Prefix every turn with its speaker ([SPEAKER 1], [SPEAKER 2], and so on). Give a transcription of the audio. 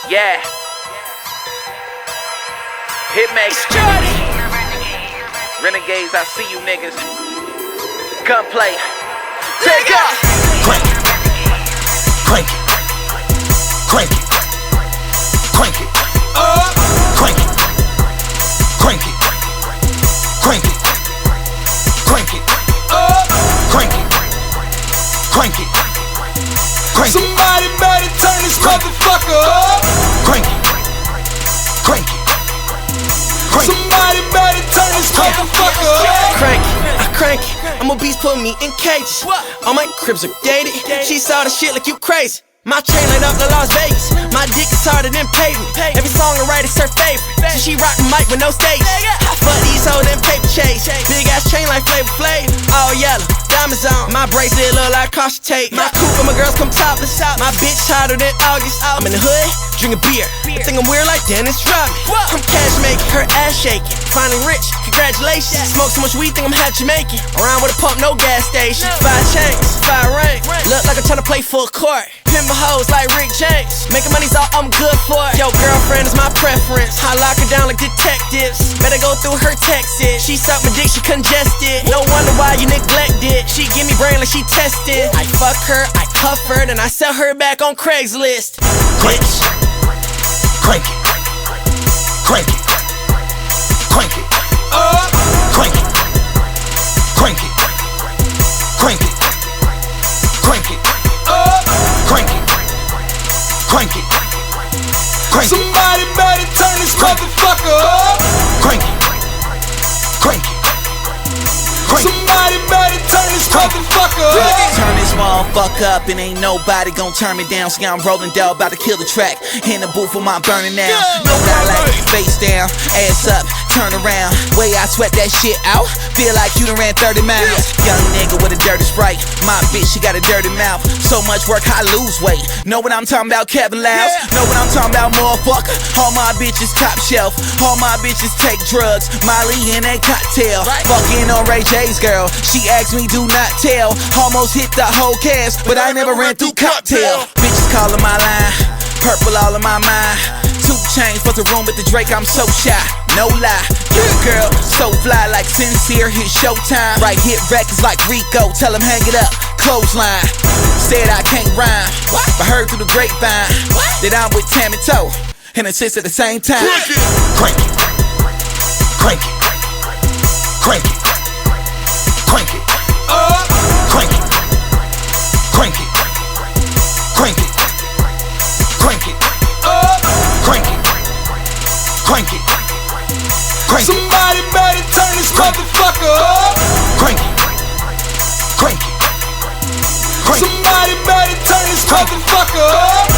[SPEAKER 1] Yeah. Hitmaker. Renegades, I see you niggas. Gunplay. Take up.
[SPEAKER 2] Crank it. Crank it. Crank it. Crank it. Crank it. Crank it. Crank it. Crank it. Crank it. Crank it. Crank it.
[SPEAKER 3] Somebody better turn this motherfucker up.
[SPEAKER 2] Crank it. Crank it.
[SPEAKER 3] Somebody better turn this motherfucker up.
[SPEAKER 4] Crank it, I crank it. I'm a beast, put me in cages. All my cribs are gated. She saw the shit like you crazy. My chain light up to Las Vegas. My dick is harder than pavement. Every song I write is her favorite. So she rock the mic with no stage. I fuck these hoes in paper chase. Big ass chain like Flavor Flav. All yellow, diamonds on. My bracelet look like caution tape. My coupe and my girls come topless. My bitch hotter than August. I'm in the hood, drinking beer. I think I'm weird like Dennis Rodman. I'm cash making, her ass shaking. Finally rich, congratulations. Smoke so much weed, think I'm half Jamaican. Around with a pump, no gas station. 5 chains, 5 rings. Look like I'm tryna play full court. Pin my hoes like Rick James. Making money's all I'm good for. Yo, girlfriend is my preference. I lock her down like detectives. Better go through her texts. She suck my dick, she congested. No wonder why you neglected. She give me brain like she tested. I fuck her, I cuff her, then I sell her back on Craigslist. Bitch.
[SPEAKER 2] Crank it. Crank it. Crank it. Crank it. Crank it. Crank it. Crank it. Crank it. Crank it. Crank it.
[SPEAKER 3] Somebody better turn this motherfucker up.
[SPEAKER 2] Crank it. Crank it. Crank it.
[SPEAKER 3] Somebody better turn this motherfucker up.
[SPEAKER 5] Turn this motherfucker up and ain't nobody gon' turn me down. See, I'm rolling down, about to kill the track. In the booth with my burning now. Know what I like, face down, ass up, turn around. Way I sweat that shit out, feel like you done ran 30 miles. Young nigga with a dirty sprite, my bitch, she got a dirty mouth. So much work, I lose weight. Know what I'm talking about, Kevin Louse? Know what I'm talking about, motherfucker? All my bitches top shelf, all my bitches take drugs. Molly in a cocktail, fucking on Ray J's girl. She asked me, do not tell. Almost hit the whole cast, but I never ran through cocktail. Bitches calling my line, purple all in my mind. 2 chains for the room with the Drake, I'm so shy, no lie. Your girl, so fly like Sincere, hit Showtime. Right, hit records like Rico, tell him hang it up, clothesline. Said I can't rhyme, but heard through the grapevine that I'm with Tammy Toe and assist at the same time.
[SPEAKER 2] Crank it. Crank it. Crank it. Crank it. Crank it. Crank it. Crank it. Crank it. Crank it. Crank it. Crank it.
[SPEAKER 3] Somebody better turn this motherfucker up.
[SPEAKER 2] Crank it. Crank it. Crank it.
[SPEAKER 3] Somebody better turn this motherfucker up.